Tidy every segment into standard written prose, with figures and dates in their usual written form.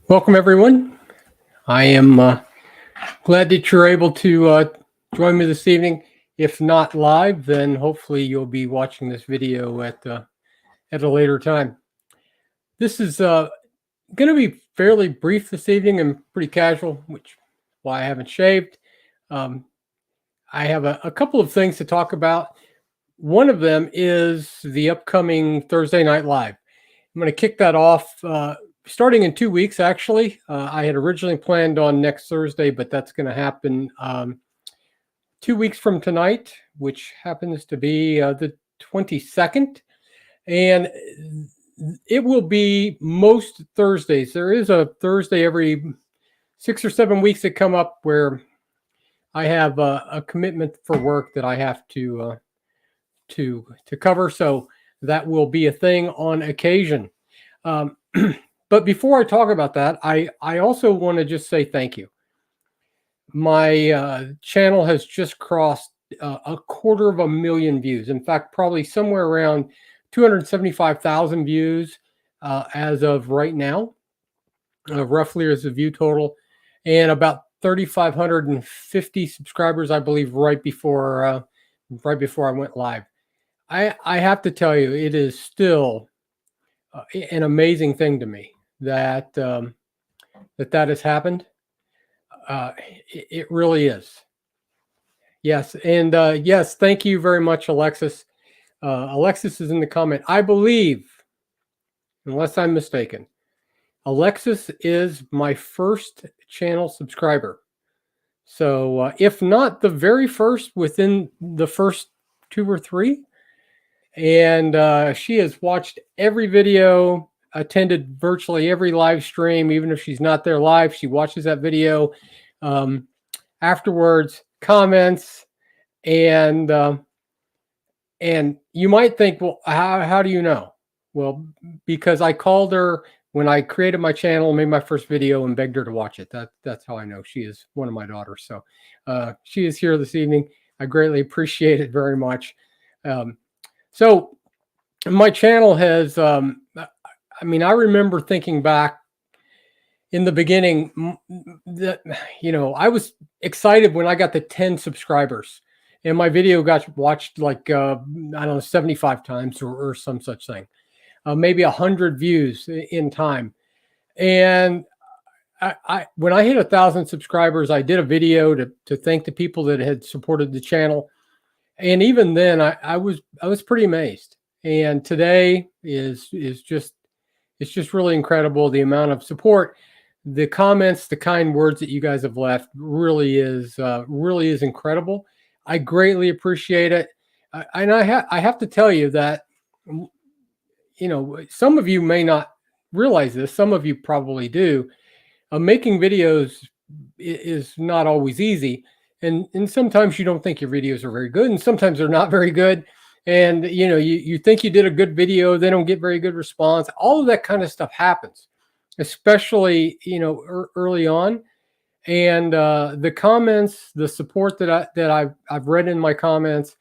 Welcome, everyone. I am glad that you're able to join me this evening. If not live, then hopefully you'll be watching this video at a later time. This is going to be fairly brief this evening and pretty casual, which is why I haven't shaved. Um, I have a couple of things to talk about. One of them is the upcoming Thursday Night Live. I'm going to kick that off starting in 2 weeks, actually. I had originally planned on next Thursday, but that's going to happen 2 weeks from tonight, which happens to be the 22nd. And it will be most Thursdays. There is a Thursday every 6 or 7 weeks that come up where I have a commitment for work that I have to cover. So that will be a thing on occasion. But before I talk about that, I also want to just say thank you. My channel has just crossed 250,000 views. In fact, probably somewhere around 275,000 views as of right now, roughly as a view total, and about 3,550 subscribers, I believe, right before I went live. I have to tell you, it is still an amazing thing to me that that has happened. It really is. Yes, and yes, thank you very much, Alexis. Alexis is in the comment. I believe, unless I'm mistaken, Alexis is my first channel subscriber. So if not the very first, within the first 2 or 3. And she has watched every video, attended virtually every live stream. Even if she's not there live, she watches that video afterwards, comments, and you might think, well, how do you know? Well, because I called her when I created my channel, made my first video, and begged her to watch it. That's how I know she is one of my daughters. So she is here this evening. I greatly appreciate it very much. So my channel has, I mean, I remember thinking back in the beginning that, I was excited when I got to 10 subscribers and my video got watched like, I don't know, 75 times or some such thing, maybe 100 views in time. And when I hit 1,000 subscribers, I did a video to thank the people that had supported the channel. And even then I was pretty amazed. And today is just, it's just really incredible. The amount of support, the comments, the kind words that you guys have left really is incredible. I greatly appreciate it. And I have to tell you that, some of you may not realize this. Some of you probably do. Making videos is not always easy. And sometimes you don't think your videos are very good, and sometimes they're not very good. And you think you did a good video, they don't get very good response. All of that kind of stuff happens, especially early on. And the comments, the support that I've read in my comments,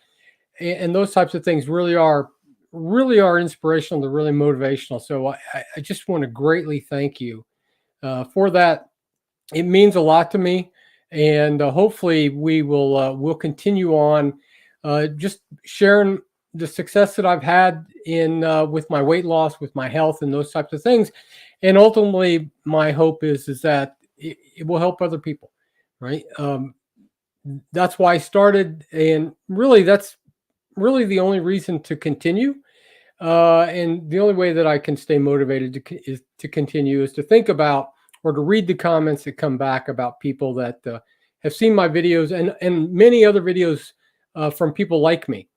and those types of things really are inspirational. They're really motivational. So I just want to greatly thank you for that. It means a lot to me. And hopefully we'll continue on just sharing the success that I've had in with my weight loss, with my health, and those types of things. And ultimately, my hope is that it will help other people, right? That's why I started, and really, that's really the only reason to continue. And the only way that I can stay motivated to continue is to think about, or to read the comments that come back about people that have seen my videos and many other videos from people like me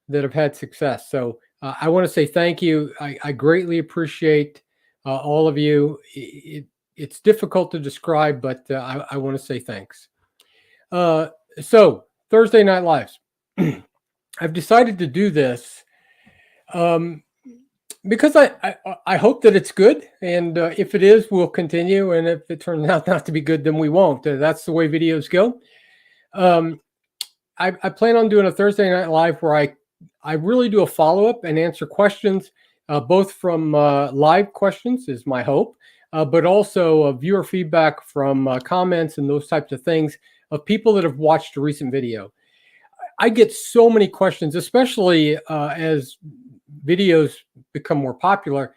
that have had success. So I want to say thank you. I greatly appreciate all of you. It's difficult to describe, but I want to say thanks. So Thursday Night Lives. I've decided to do this because I hope that it's good, and if it is, we'll continue. And if it turns out not to be good, then we won't. That's the way videos go. I plan on doing a Thursday Night Live where I really do a follow-up and answer questions both from live questions is my hope, but also viewer feedback from comments and those types of things of people that have watched a recent video. I get so many questions, especially as videos become more popular.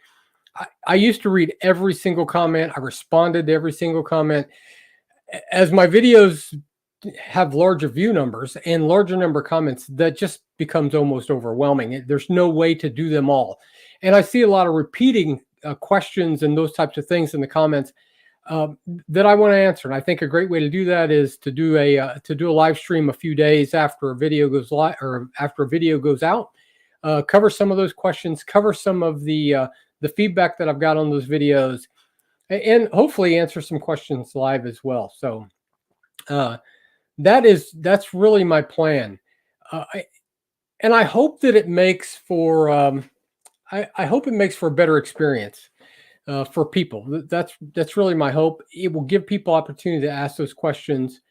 I used to read every single comment. I responded to every single comment. As my videos have larger view numbers and larger number of comments, that just becomes almost overwhelming. There's no way to do them all. And I see a lot of repeating questions and those types of things in the comments that I want to answer. And I think a great way to do that is to do a live stream a few days after a video goes live or after a video goes out. Cover some of those questions, cover some of the feedback that I've got on those videos, and hopefully answer some questions live as well. So that's really my plan, and I hope that it makes for I hope it makes for a better experience for people. That's really my hope. It will give people opportunity to ask those questions,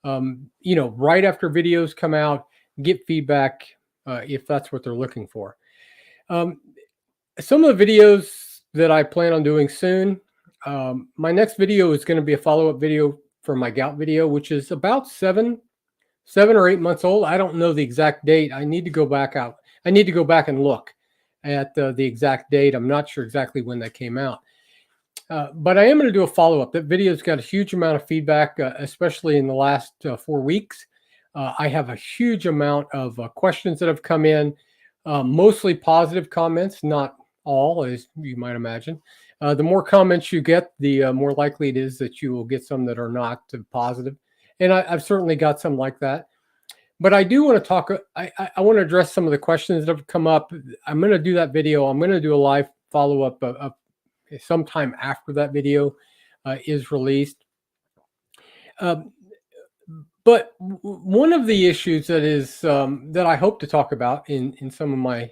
right after videos come out, get feedback if that's what they're looking for. Some of the videos that I plan on doing soon, my next video is going to be a follow-up video for my gout video, which is about 7 or 8 months old. I don't know the exact date. I need to go back and look at the exact date. I'm not sure exactly when that came out. But I am going to do a follow-up. That video's got a huge amount of feedback, especially in the last 4 weeks. I have a huge amount of questions that have come in, mostly positive comments, not all, as you might imagine. The more comments you get, the more likely it is that you will get some that are not positive. And I've certainly got some like that. But I do want to talk, I want to address some of the questions that have come up. I'm going to do that video. I'm going to do a live follow-up sometime after that video is released. But one of the issues that is that I hope to talk about in some of my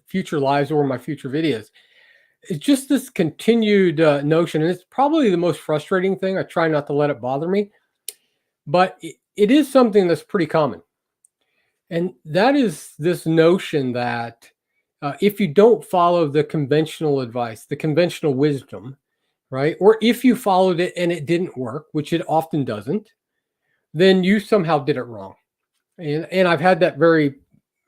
future lives or my future videos is just this continued notion, and it's probably the most frustrating thing. I try not to let it bother me, but it is something that's pretty common. And that is this notion that if you don't follow the conventional advice, the conventional wisdom, right? Or if you followed it and it didn't work, which it often doesn't, then you somehow did it wrong. And I've had that very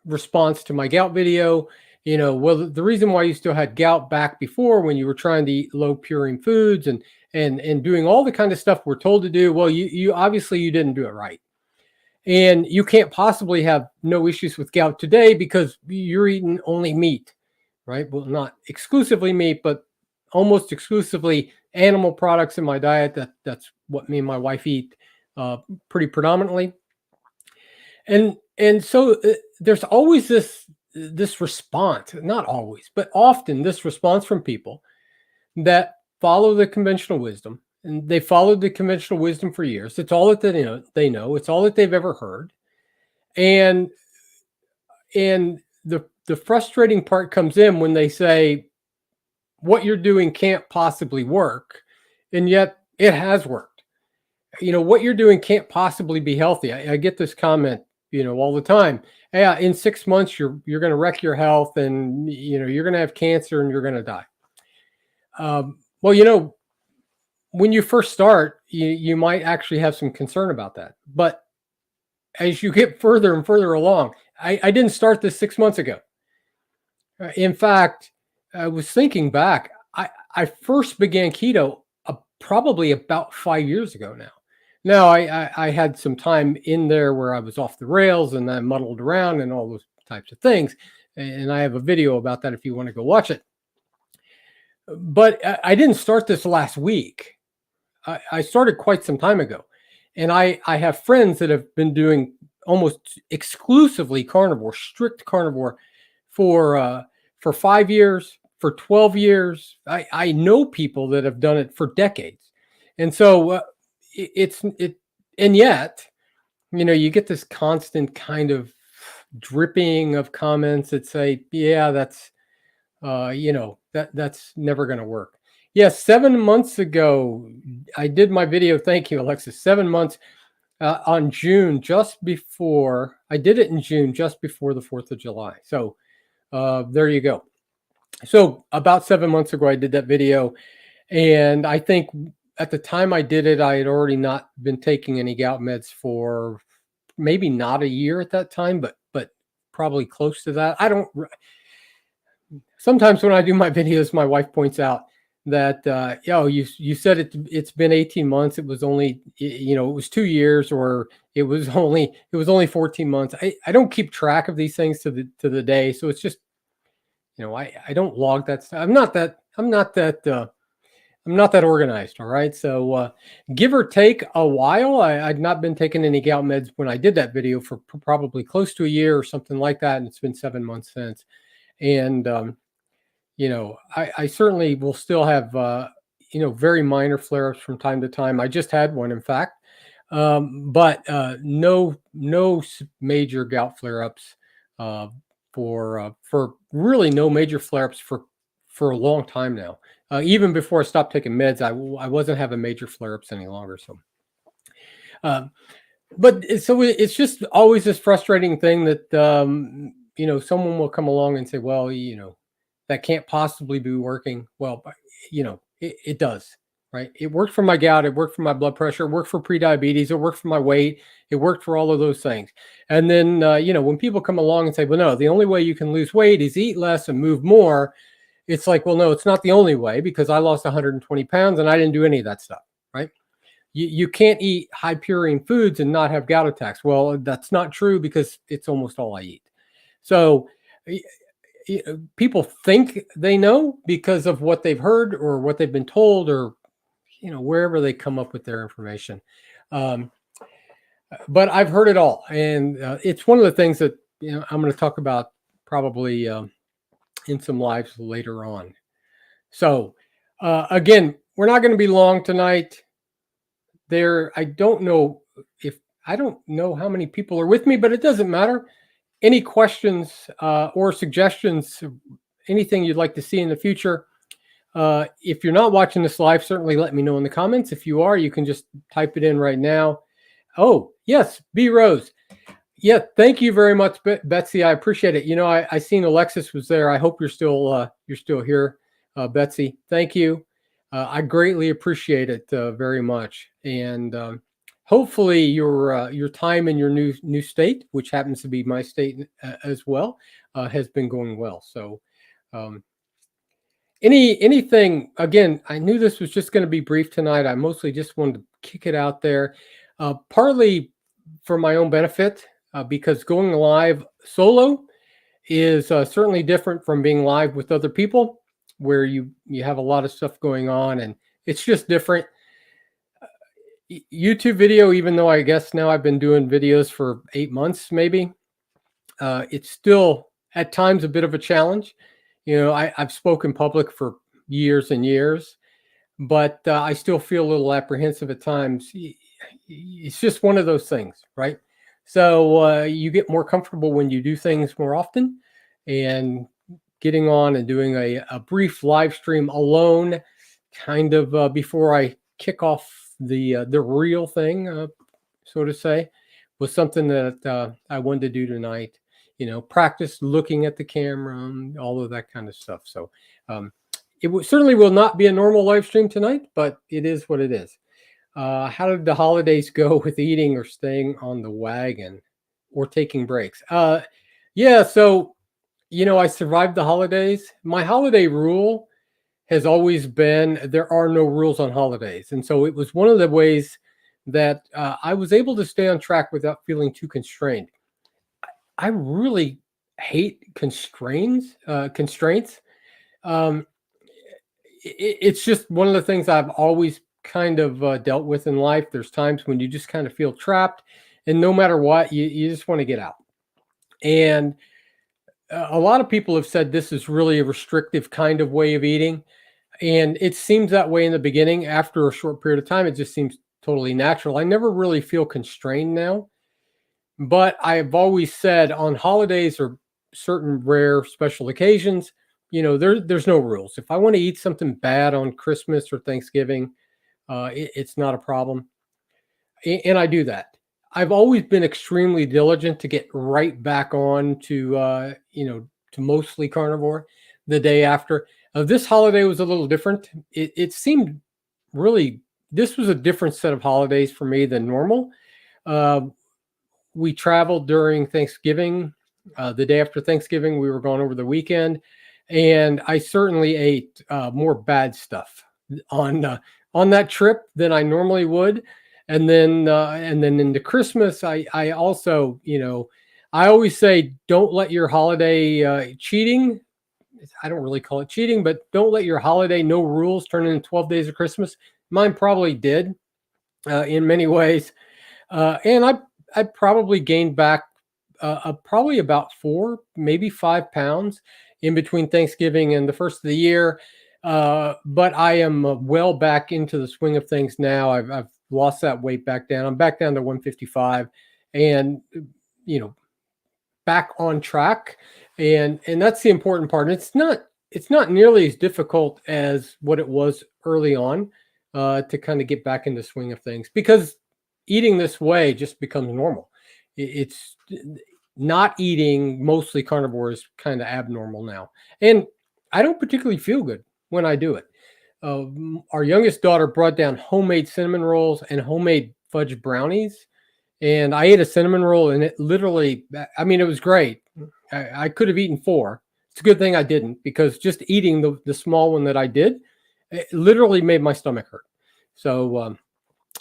response to my gout video. Well, the reason why you still had gout back before when you were trying to eat low purine foods and doing all the kind of stuff we're told to do, well, you obviously you didn't do it right. And you can't possibly have no issues with gout today because you're eating only meat, right? Well, not exclusively meat, but almost exclusively animal products in my diet. That's what me and my wife eat pretty predominantly. And so there's always this response, not always, but often this response from people that follow the conventional wisdom. And they followed the conventional wisdom for years. It's all that they know. It's all that they've ever heard. And the frustrating part comes in when they say what you're doing can't possibly work, and yet it has worked. What you're doing can't possibly be healthy. I get this comment, all the time. Yeah, in 6 months you're going to wreck your health, and you're going to have cancer, and you're going to die. Well, when you first start, you might actually have some concern about that. But as you get further and further along, I didn't start this 6 months ago. In fact, I was thinking back, I first began keto probably about 5 years ago now. Now, I had some time in there where I was off the rails and I muddled around and all those types of things. And I have a video about that if you want to go watch it. But I didn't start this last week. I started quite some time ago. And I have friends that have been doing almost exclusively carnivore, strict carnivore for 5 years, for 12 years. I know people that have done it for decades. And so and yet, you get this constant kind of dripping of comments that say, yeah, that's, that's never going to work. Yes, 7 months ago, I did my video. Thank you, Alexis. 7 months on June, I did it in June, just before the 4th of July. So there you go. So about 7 months ago, I did that video, and I think at the time I did it, I had already not been taking any gout meds for maybe not a year at that time, but probably close to that. I don't. Sometimes when I do my videos, my wife points out that, yo, you said it's been 18 months. It was only, it was 2 years, or it was only 14 months. I don't keep track of these things to the day, so it's just, I don't log that stuff. I'm not that organized. All right. So, give or take a while, I'd not been taking any gout meds when I did that video for probably close to a year or something like that. And it's been 7 months since. And, I certainly will still have, very minor flare ups from time to time. I just had one, in fact, but no major gout flare ups, uh, for really no major flare ups for a long time now. Even before I stopped taking meds, I wasn't having major flare ups any longer. So, um, so it's just always this frustrating thing that, someone will come along and say, well, that can't possibly be working. Well, it does, right? It worked for my gout, it worked for my blood pressure, it worked for prediabetes, it worked for my weight, it worked for all of those things. And then, when people come along and say, well, no, the only way you can lose weight is eat less and move more, it's like, well, no, it's not the only way, because I lost 120 pounds and I didn't do any of that stuff, right? You can't eat high purine foods and not have gout attacks. Well, that's not true, because it's almost all I eat. So, people think they know because of what they've heard or what they've been told, or wherever they come up with their information. Um, but I've heard it all, and, it's one of the things that, I'm going to talk about probably, in some lives later on. So, again, we're not going to be long tonight. I don't know if I don't know how many people are with me, but it doesn't matter. Any questions, or suggestions, anything you'd like to see in the future? If you're not watching this live, certainly let me know in the comments. If you are, you can just type it in right now. Oh, yes, B Rose. Yeah, thank you very much, Betsy. I appreciate it. I seen Alexis was there. I hope you're still here, Betsy. Thank you. I greatly appreciate it, very much. And, hopefully your time in your new state, which happens to be my state, as well, has been going well. So, um, anything, again, I knew this was just going to be brief tonight. I mostly just wanted to kick it out there, partly for my own benefit, because going live solo is, certainly different from being live with other people, where you have a lot of stuff going on, and it's just different. YouTube video, even though I guess now I've been doing videos for 8 months, maybe, it's still at times a bit of a challenge. I've spoken public for years and years, but, I still feel a little apprehensive at times. It's just one of those things, right? So, you get more comfortable when you do things more often, and getting on and doing a brief live stream alone, kind of, before I kick off the real thing, so to say, was something that, I wanted to do tonight. Practice looking at the camera, and all of that kind of stuff. So, um, certainly will not be a normal live stream tonight, but it is what it is. How did the holidays go with eating or staying on the wagon or taking breaks? Yeah, so, I survived the holidays. My holiday rule has always been there are no rules on holidays. And so it was one of the ways that, I was able to stay on track without feeling too constrained. I really hate constraints. Um, it's just one of the things I've always kind of, dealt with in life. There's times when you just kind of feel trapped, and no matter what, you just want to get out. And, a lot of people have said this is really a restrictive kind of way of eating. And it seems that way in the beginning. After a short period of time, it just seems totally natural. I never really feel constrained now, but I've always said on holidays or certain rare special occasions, there's no rules. If I want to eat something bad on Christmas or Thanksgiving, it's not a problem. And I do that. I've always been extremely diligent to get right back on to, to mostly carnivore. the day after. This holiday was a little different. It seemed really, this was a different set of holidays for me than normal. Uh, we traveled during Thanksgiving. The day after Thanksgiving, we were gone over the weekend, and I certainly ate more bad stuff on uh, on that trip than I normally would. And then into Christmas, I also, I always say, don't let your holiday cheating. I don't really call it cheating, but don't let your holiday no rules turn into 12 days of Christmas. Mine probably did in many ways. And I probably gained back probably about 4, maybe 5 pounds in between Thanksgiving and the first of the year. But I am well back into the swing of things now. I've lost that weight back down. I'm back down to 155, and you know, back on track. And that's the important part. And it's not nearly as difficult as what it was early on to kind of get back in the swing of things, because eating this way just becomes normal. It's not eating mostly carnivore is kind of abnormal now. And I don't particularly feel good when I do it. Our youngest daughter brought down homemade cinnamon rolls and homemade fudge brownies, and I ate a cinnamon roll, and it literally, I mean, it was great. I could have eaten 4. It's a good thing I didn't, because just eating the small one that I did, it literally made my stomach hurt. So,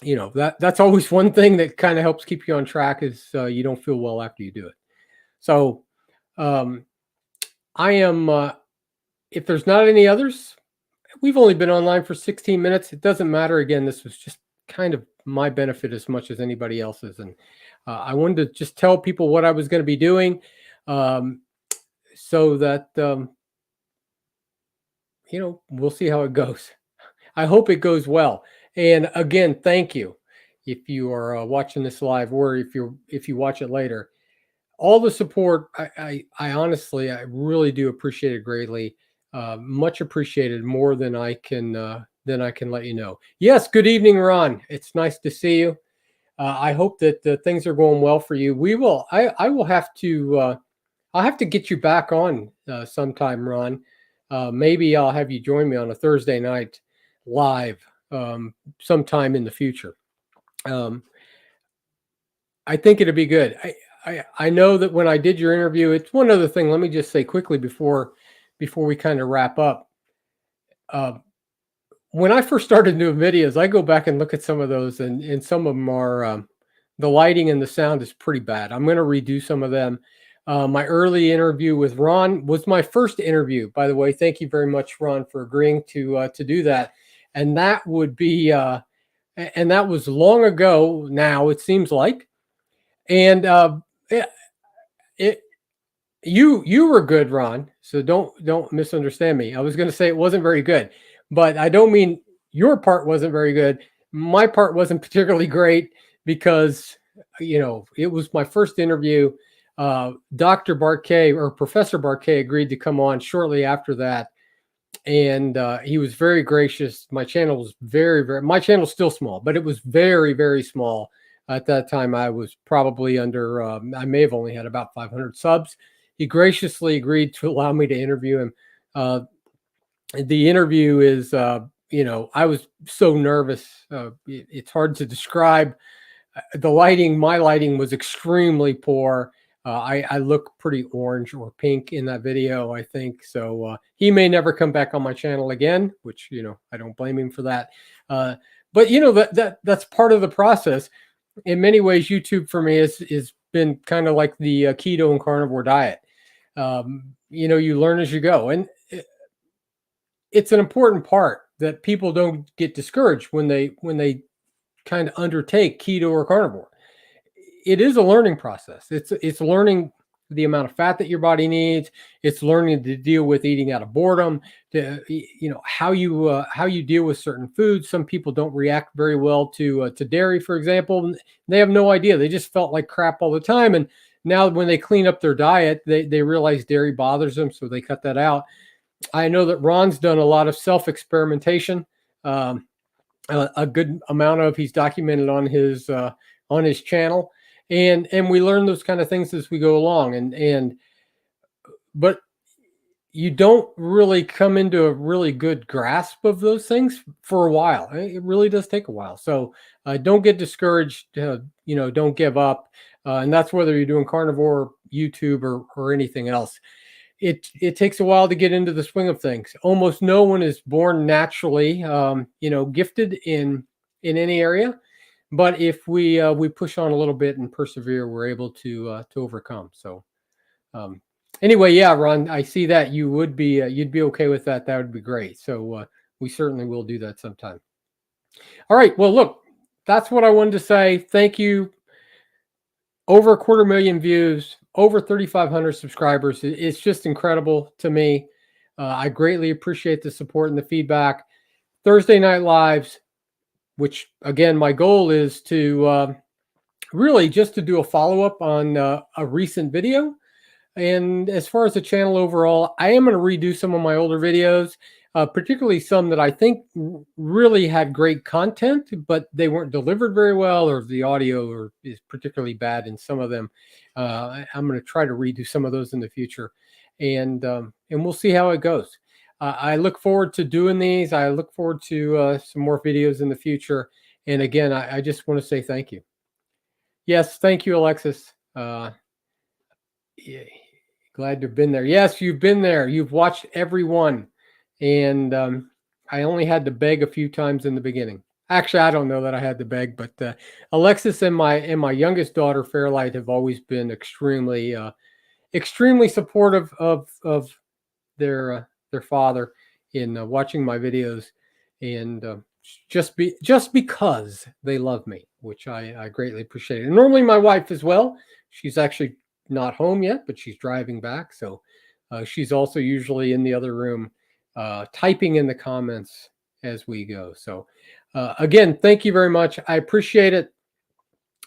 that's always one thing that kind of helps keep you on track, is you don't feel well after you do it. So, um, I am, if there's not any others, we've only been online for 16 minutes. It doesn't matter. Again, this was just kind of my benefit as much as anybody else's. And I wanted to just tell people what I was going to be doing, um, so that, we'll see how it goes. I hope it goes well. And again, thank you if you are watching this live, or if you watch it later. All the support, I honestly, I really do appreciate it greatly. Much appreciated, more than I can let you know. Yes, good evening, Ron. It's nice to see you. I hope that things are going well for you. We will. I will have to. I'll have to get you back on sometime, Ron. Maybe I'll have you join me on a Thursday night live sometime in the future. Um, I think it'd be good. I know that when I did your interview, it's one other thing. Let me just say quickly before we kind of wrap up. Uh, when I first started doing videos, I go back and look at some of those, and some of them are, the lighting and the sound is pretty bad. I'm going to redo some of them. My early interview with Ron was my first interview, by the way. Thank you very much, Ron, for agreeing to do that. And that would be, and that was long ago now, it seems like. And it, it you were good, Ron. So don't misunderstand me. I was going to say it wasn't very good, but I don't mean your part wasn't very good. My part wasn't particularly great, because it was my first interview. Dr. Barquet, or Professor Barquet, agreed to come on shortly after that, and he was very gracious. My channel was my channel's still small, but it was very, very small at that time. I was probably under, I may have only had about 500 subs. He graciously agreed to allow me to interview him. The interview is, I was so nervous. It's hard to describe. My lighting was extremely poor. I look pretty orange or pink in that video, I think. So he may never come back on my channel again, which, I don't blame him for that. But that's part of the process. In many ways, YouTube for me is been kind of like the keto and carnivore diet. You learn as you go, and it's an important part that people don't get discouraged when they kind of undertake keto or carnivore. It is a learning process. It's learning the amount of fat that your body needs. It's learning to deal with eating out of boredom. How you deal with certain foods. Some people don't react very well to dairy, for example. They have no idea. They just felt like crap all the time, and now when they clean up their diet, they realize dairy bothers them, so they cut that out. I know that Ron's done a lot of self-experimentation. A good amount of he's documented on his channel, and we learn those kind of things as we go along. But you don't really come into a really good grasp of those things for a while. It really does take a while. So don't get discouraged. Don't give up. And that's whether you're doing carnivore, YouTube, or anything else. It takes a while to get into the swing of things. Almost no one is born naturally, gifted in any area. But if we push on a little bit and persevere, we're able to overcome. So um, anyway, yeah, Ron, I see that you would be you'd be okay with that. That would be great. So we certainly will do that sometime. All right. Well, look, that's what I wanted to say. Thank you. Over a 250,000 views, over 3,500 subscribers. It's just incredible to me. I greatly appreciate the support and the feedback. Thursday night lives, which again, my goal is to really just to do a follow up on a recent video. And as far as the channel overall, I am going to redo some of my older videos, particularly some that I think really had great content, but they weren't delivered very well, or the audio is particularly bad in some of them. I'm going to try to redo some of those in the future, and we'll see how it goes. I look forward to doing these. I look forward to some more videos in the future. And again, I just want to say thank you. Yes, thank you, Alexis. Yeah, glad to have been there. Yes, you've been there. You've watched every one. And I only had to beg a few times in the beginning. Actually, I don't know that I had to beg, but Alexis and my youngest daughter, Fairlight, have always been extremely supportive of their father in watching my videos, and just because they love me, which I greatly appreciate. And normally my wife as well. She's actually not home yet, but she's driving back, so she's also usually in the other room typing in the comments as we go. So again, thank you very much. I appreciate it.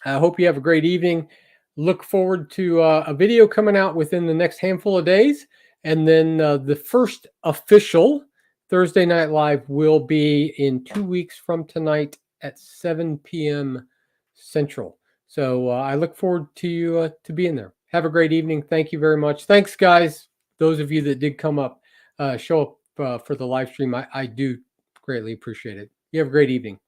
I hope you have a great evening. Look forward to a video coming out within the next handful of days. And then the first official Thursday Night Live will be in 2 weeks from tonight at 7 p.m. Central. So I look forward to you to being there. Have a great evening. Thank you very much. Thanks, guys. Those of you that did come up, show up for the live stream. I do greatly appreciate it. You have a great evening.